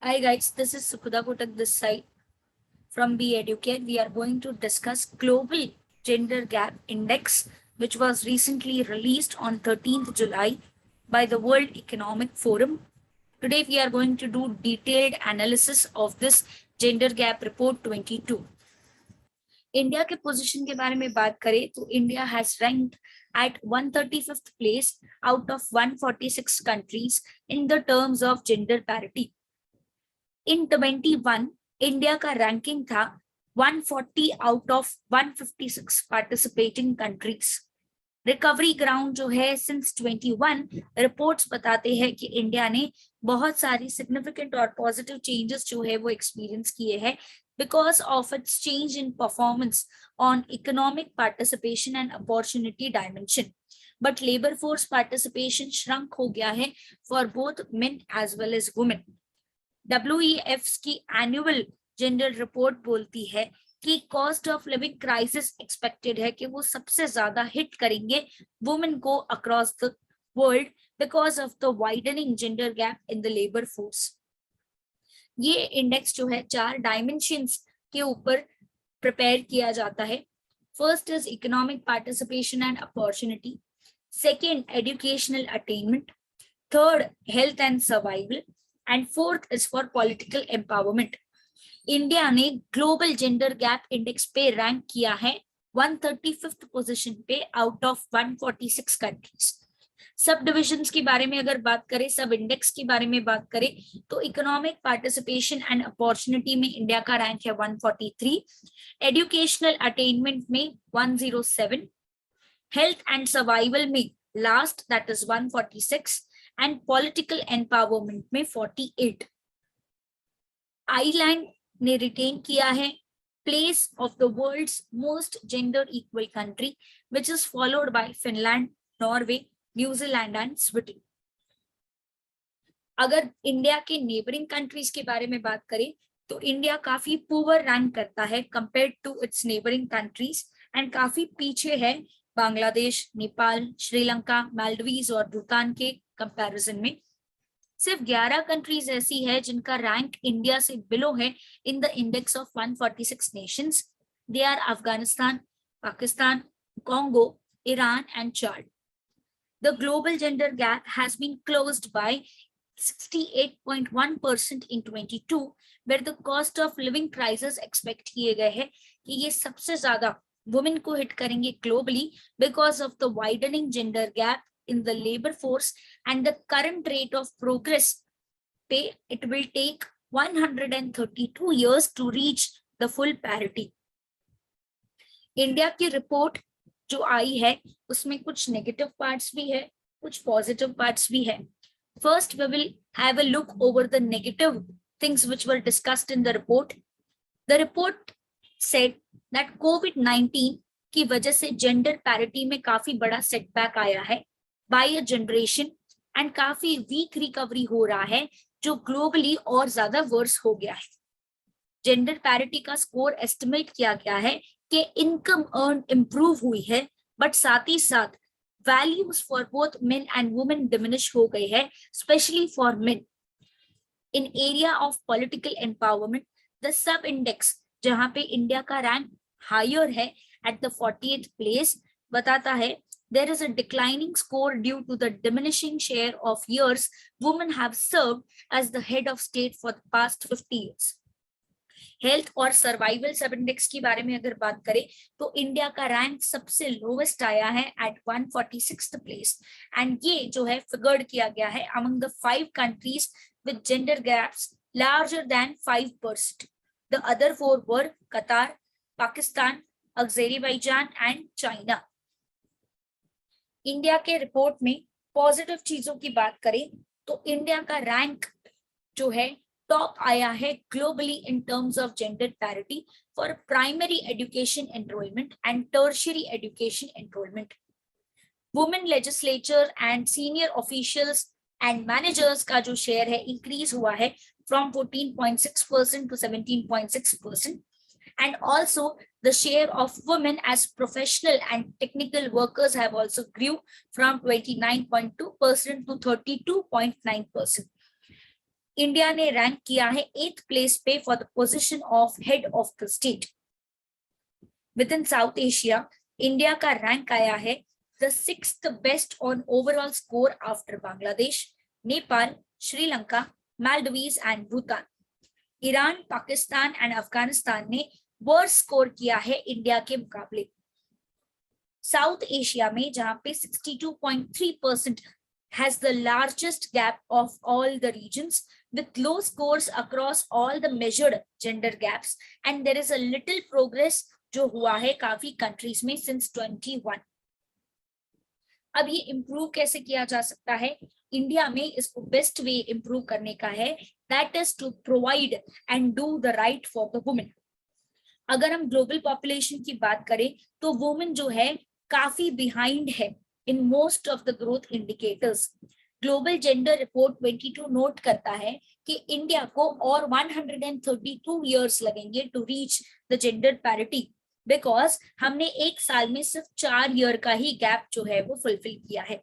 Hi guys, this is Sukhuda Kotak this side from EduCARE. We are going to discuss Global Gender Gap Index, which was recently released on 13th July by the World Economic Forum. Today we are going to do detailed analysis of this Gender Gap Report 22. India के position के बारे में बात करें तो India has ranked at 135th place out of 146 countries in the terms of gender parity. In 21, India का ranking था 140 out of 156 participating countries. Recovery ground जो है सिंस 21, रिपोर्ट्स बताते हैं कि इंडिया ने बहुत सारी सिग्निफिकेंट और पॉजिटिव चेंजेस जो है वो एक्सपीरियंस किए हैं because of its change in performance on economic participation and opportunity dimension. But labor force participation shrunk हो गया है for both men as well as women. WEF की एनुअल जेंडर रिपोर्ट बोलती है कि cost of living crisis expected है कि वो सबसे ज्यादा हिट करेंगे वुमेन को across the world because of the widening gender gap in the labour force. ये इंडेक्स जो है 4 डायमेंशंस के ऊपर प्रिपेयर किया जाता है. First is economic participation and opportunity, second educational attainment, third health and survival and fourth is for political empowerment. India ने global gender gap index पे रैंक किया है 135th पोजीशन पे आउट ऑफ 146 कंट्रीज. सब divisions के बारे में अगर बात करें, सब इंडेक्स के बारे में बात करें तो इकोनॉमिक पार्टिसिपेशन एंड अपॉर्चुनिटी में इंडिया का रैंक है 143, एजुकेशनल अटेनमेंट में 107, हेल्थ एंड सर्वाइवल में last that is 146 and political empowerment में 48. आइलैंड ने रिटेन किया है place of the world's most gender equal country which is followed by Finland, Norway, New Zealand and Sweden. अगर India के neighbouring countries के बारे में बात करें तो इंडिया काफी पुअर रैंक करता है compared to its neighbouring countries and काफी पीछे है बांग्लादेश, नेपाल, श्रीलंका, मालदीव्स और भूटान के कंपैरिजन में. सिर्फ 11 कंट्रीज ऐसी है जिनका रैंक इंडिया से बिलो है in the index of 146 nations. They are Afghanistan, Pakistan, Congo, Iran and Chad. The global gender gap has been closed by 68.1% in 22, where the cost of living crisis expect किए गए हैं कि ये सबसे ज्यादा वुमेन को हिट करेंगे globally because of the widening gender gap in the labor force and the current rate of progress pay. It will take 132 years to reach the full parity. India की रिपोर्ट जो आई है उसमें कुछ negative parts भी है, कुछ positive parts भी है. First we will have a look over the negative things which were discussed in the report. The report said that COVID-19 की वजह से जेंडर पैरिटी में काफी बड़ा सेटबैक आया है बाय अ जनरेशन एंड काफी वीक रिकवरी हो रहा है जो ग्लोबली और ज्यादा वर्स हो गया है. जेंडर पैरिटी का स्कोर एस्टिमेट किया गया है कि इनकम अर्न इंप्रूव हुई है बट साथ ही साथ values for both men and women diminish हो गई है, specially for main. In area of political empowerment the sub index जहां पे इंडिया का रैंक हायर है एट द 48th प्लेस बताता है there is a declining score due to the diminishing share of years women have served as the head of state for the past 50 years. Health और survival सब index के बारे में अगर बात करें तो इंडिया का रैंक सबसे लोवेस्ट आया है एट 146th प्लेस एंड ये जो है फिगर्ड किया गया है among the 5 countries with gender gaps larger than 5%. The other 4 वर कतार, Pakistan, Azerbaijan and China. India के रिपोर्ट में पॉजिटिव चीजों की बात करें तो इंडिया का रैंक जो है टॉप आया है globally in terms of gender parity for primary education enrolment and tertiary education enrolment. Women legislature and senior officials and managers का जो शेयर है इंक्रीज हुआ है from 14.6% to 17.6%. And also the share of women as professional and technical workers have also grew from 29.2% to 32.9%. India ने rank किया है 8th place पे for the position of head of the state. With in south Asia India का rank आया है the 6th best on overall score after Bangladesh, Nepal, Sri Lanka, Maldives and Bhutan. Iran, Pakistan and Afghanistan ने worst score किया है इंडिया के मुकाबले। साउथ एशिया में जहां पे 62.3% has the largest gap of all the regions with low scores across all the measured gender gaps, and there is a little progress जो हुआ है काफी कंट्रीज में since 21। अब ये इम्प्रूव कैसे किया जा सकता है? इंडिया में इसको बेस्ट वे इम्प्रूव करने का है, that is to provide and do the right for the women. अगर हम ग्लोबल पॉपुलेशन की बात करें तो वुमेन जो है काफी बिहाइंड है in most of the growth indicators. Global gender report 22 note करता है कि इंडिया को और 132 इयर्स लगेंगे to reach the gender parity, because हमने एक साल में सिर्फ 4 ईयर का ही गैप जो है वो फुलफिल किया है।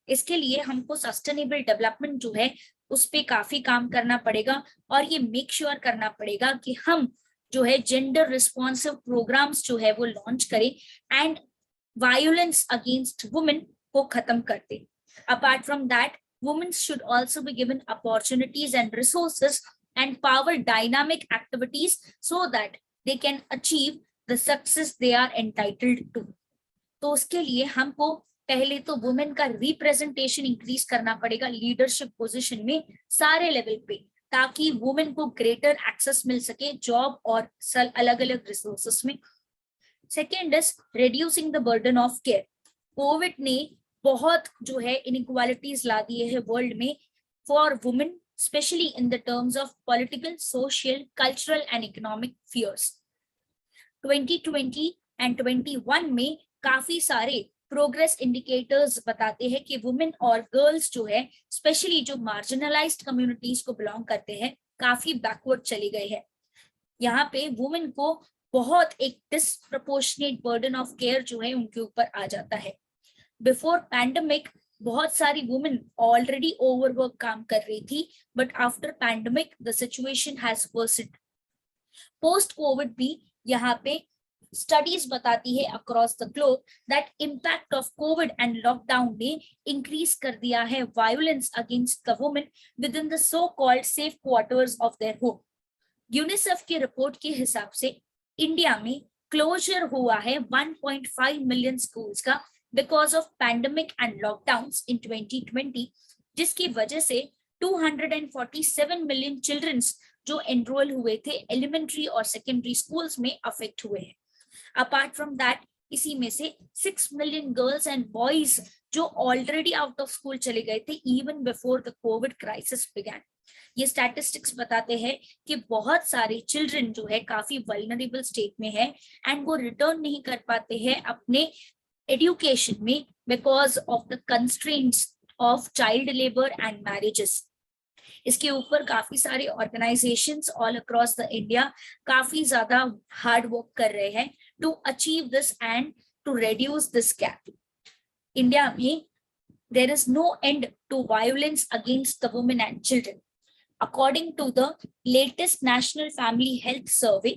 इसके लिए हमको सस्टेनेबल डेवलपमेंट जो है उस पे काफी काम करना पड़ेगा और ये मेक श्योर करना पड़ेगा कि हम जो है जेंडर रिस्पॉन्सिव प्रोग्राम्स जो है वो लॉन्च करें एंड वायलेंस अगेंस्ट वुमेन को खत्म करते। Apart from that, women should also be given opportunities and resources and power dynamic activities so that they can achieve the success they are entitled to. तो उसके लिए हमको पहले तो वुमेन का रिप्रेजेंटेशन इंक्रीज करना पड़ेगा लीडरशिप पोजीशन में सारे लेवल पे, ताकि वुमेन को ग्रेटर एक्सेस मिल सके जॉब और अलग अलग रिसोर्सेस में। Second is reducing the burden of care. Covid ने बहुत जो है इनइक्वालिटीज ला दिए है वर्ल्ड में for women, specially in the terms of political, social, cultural and economic fears. 2020 एंड 21 में काफी सारे प्रोग्रेस इंडिकेटर्स बताते हैं कि वुमेन और गर्ल्स जो है स्पेशली जो मार्जिनलाइज्ड कम्युनिटीज को बिलोंग करते हैं काफी बैकवर्ड चले गए हैं। यहाँ पे वुमेन को बहुत एक डिसप्रपोर्शनेट बर्डन ऑफ केयर जो है उनके ऊपर आ जाता है। बिफोर पैंडेमिक बहुत सारी वुमेन ऑलरेडी ओवरवर्क काम कर रही थी, but after pandemic the situation has worsened. Post covid भी यहाँ पे स्टडीज बताती है across the globe that impact of covid and lockdown ने इंक्रीज कर दिया है violence against the women within the so called safe quarters of their home. UNICEF की रिपोर्ट के हिसाब से इंडिया में क्लोजर हुआ है 1.5 मिलियन स्कूल्स का because of pandemic and lockdowns in 2020, जिसकी वजह से 247 मिलियन चिल्ड्रंस जो एनरोल हुए थे एलिमेंट्री और सेकेंडरी स्कूल्स में अफेक्ट हुए हैं। अपार्ट फ्रॉम दैट, इसी में से 6 मिलियन गर्ल्स एंड बॉयज जो ऑलरेडी आउट ऑफ स्कूल चले गए थे even before the Covid crisis began. ये स्टैटिस्टिक्स बताते हैं कि बहुत सारे चिल्ड्रन जो है काफी वल्नरेबल स्टेट में है एंड वो रिटर्न नहीं कर पाते हैं अपने एजुकेशन में because of the constraints of child labour and marriages. इसके ऊपर काफी सारे organisations all across the India काफी ज्यादा हार्ड वर्क कर रहे हैं to achieve this and to reduce this gap. India में there is no end to violence against the women and children. According to the latest National Family Health Survey,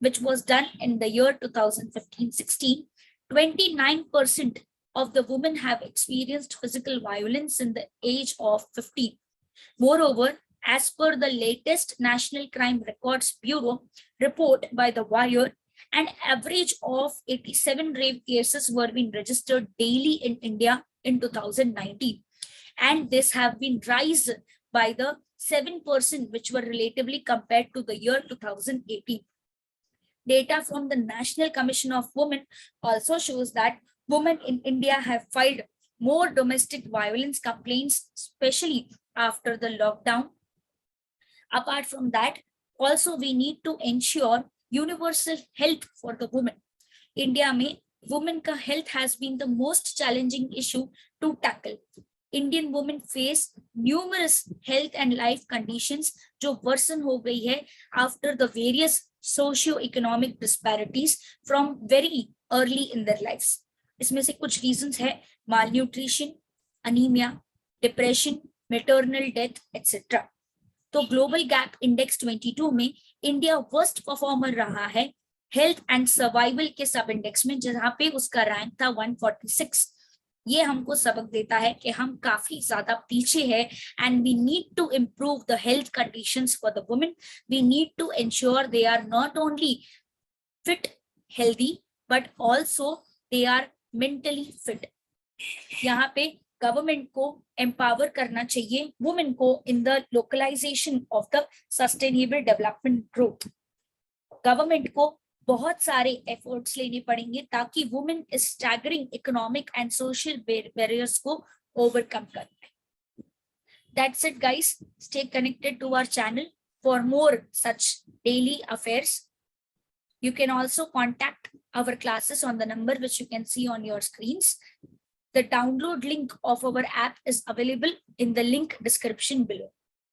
which was done in the year 2015-16, 29% of the women have experienced physical violence in the age of 15. Moreover, as per the latest National Crime Records Bureau report by The Wire, an average of 87 rape cases were being registered daily in India in 2019, and this have been rise by the 7% which were relatively compared to the year 2018. Data from the National Commission of Women also shows that women in India have filed more domestic violence complaints, especially after the lockdown. Apart from that, also we need to ensure universal health for the women. India में women का health has been the most challenging issue to tackle. Indian women face numerous health and life conditions जो worsen हो गई है after the various socio-economic disparities from very early in their lives. इसमें से कुछ reasons है malnutrition, anemia, depression, maternal death, etc. तो global gap index 22 में इंडिया वर्स्ट परफॉर्मर रहा है हेल्थ एंड सर्वाइवल के सब इंडेक्स में, जहां पे उसका रैंक था 146। ये हमको सबक देता है कि हम काफी ज्यादा पीछे हैं and we need to improve the health conditions for the women. We need to ensure they are not only fit, healthy, but also they are mentally fit. यहाँ पे गवर्नमेंट को एम्पावर करना चाहिए वुमेन को in the localisation of the sustainable development growth. Government को बहुत सारे efforts लेने पड़ेंगे ताकि वुमेन इस staggering economic and social barriers को ओवरकम कर पाए. That's it, guys. Stay connected to our channel for more such daily affairs. You can also contact our classes on the number which you can see on your screens. The download link of our app is available in the link description below.